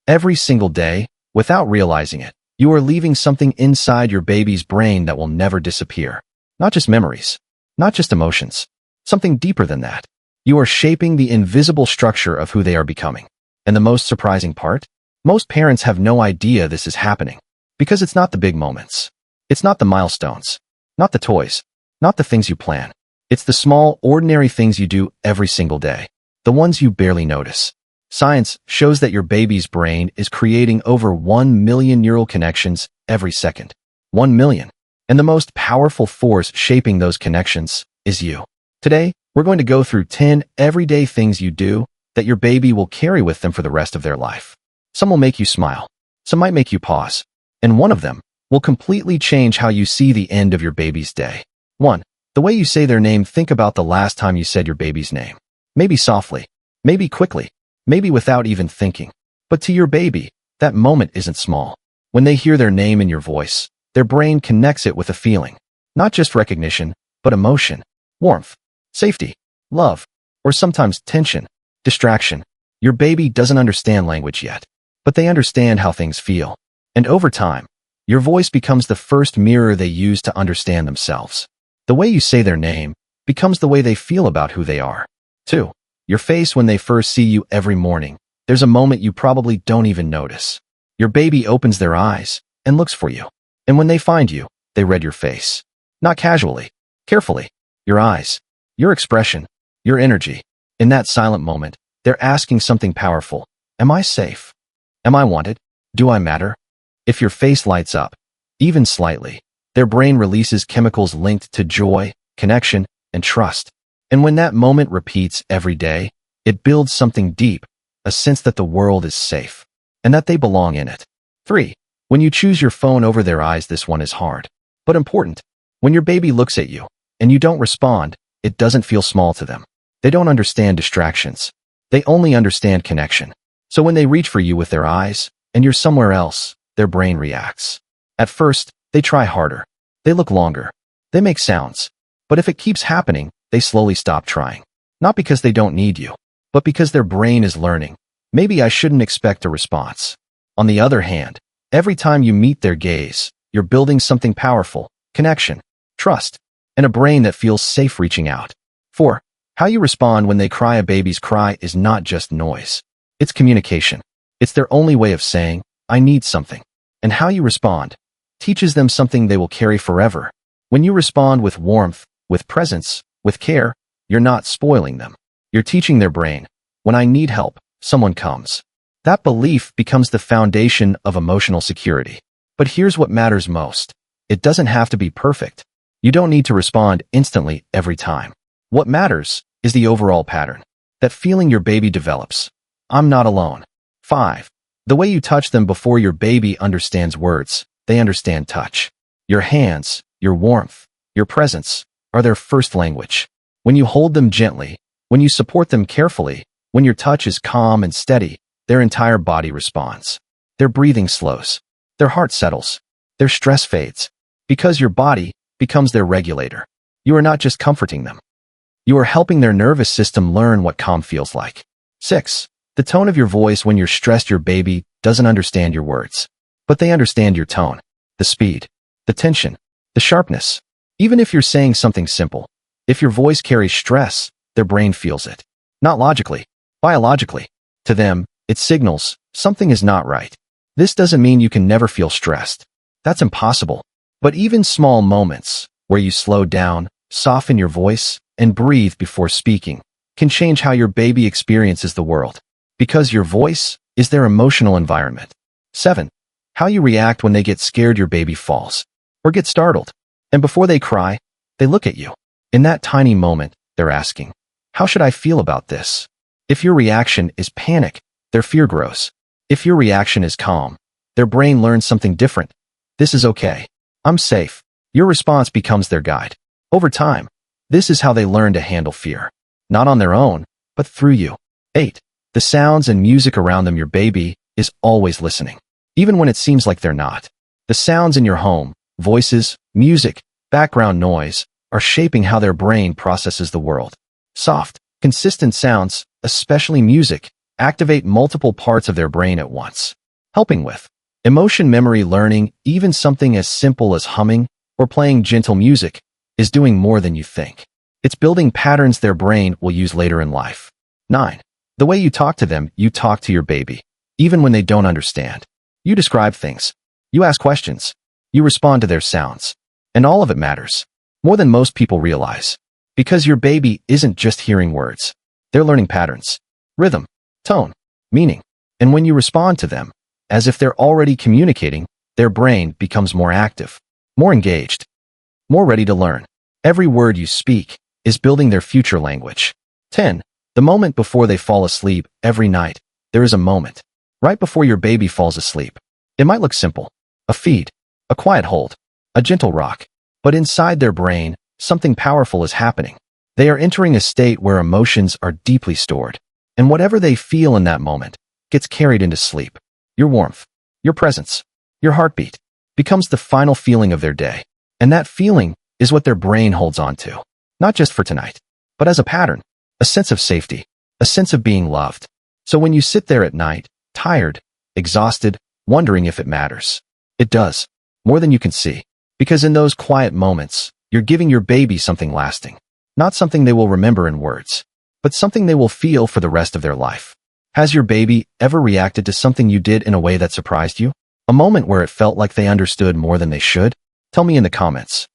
Every single day, without realizing it, you are leaving something inside your baby's brain that will never disappear. Not just memories, not just emotions, something deeper than that. You are shaping the invisible structure of who they are becoming. And the most surprising part? Most parents have no idea this is happening. Because it's not the big moments. It's not the milestones. Not the toys. Not the things you plan. It's the small, ordinary things you do every single day. The ones you barely notice. Science shows that your baby's brain is creating over 1 million neural connections every second. 1 million. And the most powerful force shaping those connections is you. Today, we're going to go through 10 everyday things you do that your baby will carry with them for the rest of their life. Some will make you smile. Some might make you pause. And one of them will completely change how you see the end of your baby's day. 1. The way you say their name. Think about the last time you said your baby's name. Maybe softly. Maybe quickly. Maybe without even thinking. But to your baby, that moment isn't small. When they hear their name in your voice, their brain connects it with a feeling. Not just recognition, but emotion, warmth, safety, love, or sometimes tension, distraction. Your baby doesn't understand language yet, but they understand how things feel. And over time, your voice becomes the first mirror they use to understand themselves. The way you say their name becomes the way they feel about who they are. 2. Your face. When they first see you every morning, there's a moment you probably don't even notice. Your baby opens their eyes and looks for you. And when they find you, they read your face. Not casually, carefully. Your eyes, your expression, your energy. In that silent moment, they're asking something powerful. Am I safe? Am I wanted? Do I matter? If your face lights up, even slightly, their brain releases chemicals linked to joy, connection, and trust. And when that moment repeats every day, it builds something deep, a sense that the world is safe, and that they belong in it. 3. When you choose your phone over their eyes. This one is hard, but important. When your baby looks at you, and you don't respond, it doesn't feel small to them. They don't understand distractions. They only understand connection. So when they reach for you with their eyes, and you're somewhere else, their brain reacts. At first, they try harder. They look longer. They make sounds. But if it keeps happening, they slowly stop trying. Not because they don't need you, but because their brain is learning. Maybe I shouldn't expect a response. On the other hand, every time you meet their gaze, you're building something powerful, connection, trust, and a brain that feels safe reaching out. 4. How you respond when they cry. A baby's cry is not just noise. It's communication. It's their only way of saying, I need something. And how you respond teaches them something they will carry forever. When you respond with warmth, with presence, with care, you're not spoiling them. You're teaching their brain, when I need help, someone comes. That belief becomes the foundation of emotional security. But here's what matters most. It doesn't have to be perfect. You don't need to respond instantly every time. What matters is the overall pattern. That feeling your baby develops. I'm not alone. 5. The way you touch them. Before your baby understands words, they understand touch. Your hands, your warmth, your presence are their first language. When you hold them gently, when you support them carefully, when your touch is calm and steady, their entire body responds. Their breathing slows. Their heart settles. Their stress fades. Because your body becomes their regulator. You are not just comforting them. You are helping their nervous system learn what calm feels like. 6. The tone of your voice. When you're stressed, your baby doesn't understand your words. But they understand your tone, the speed, the tension, the sharpness. Even if you're saying something simple, if your voice carries stress, their brain feels it. Not logically, biologically. To them, it signals something is not right. This doesn't mean you can never feel stressed. That's impossible. But even small moments where you slow down, soften your voice, and breathe before speaking can change how your baby experiences the world. Because your voice is their emotional environment. 7. How you react when they get scared. Your baby falls or gets startled. And before they cry, they look at you. In that tiny moment, they're asking, how should I feel about this? If your reaction is panic, their fear grows. If your reaction is calm, their brain learns something different. This is okay. I'm safe. Your response becomes their guide. Over time, this is how they learn to handle fear. Not on their own, but through you. 8. The sounds and music around them. Your baby is always listening, even when it seems like they're not. The sounds in your home, voices, music, background noise, are shaping how their brain processes the world. Soft, consistent sounds, especially music, activate multiple parts of their brain at once, helping with emotion memory learning. Even something as simple as humming or playing gentle music is doing more than you think. It's building patterns their brain will use later in life. 9. The way you talk to them, you talk to your baby, even when they don't understand. You describe things. You ask questions. You respond to their sounds. And all of it matters, more than most people realize. Because your baby isn't just hearing words. They're learning patterns, rhythm, tone, meaning. And when you respond to them, as if they're already communicating, their brain becomes more active, more engaged, more ready to learn. Every word you speak is building their future language. 10. The moment before they fall asleep. Every night, there is a moment, right before your baby falls asleep. It might look simple, a feed, a quiet hold, a gentle rock, but inside their brain, something powerful is happening. They are entering a state where emotions are deeply stored, and whatever they feel in that moment gets carried into sleep. Your warmth, your presence, your heartbeat becomes the final feeling of their day, and that feeling is what their brain holds on to, not just for tonight, but as a pattern, a sense of safety, a sense of being loved. So when you sit there at night, tired, exhausted, wondering if it matters, it does, more than you can see. Because in those quiet moments, you're giving your baby something lasting. Not something they will remember in words, but something they will feel for the rest of their life. Has your baby ever reacted to something you did in a way that surprised you? A moment where it felt like they understood more than they should? Tell me in the comments.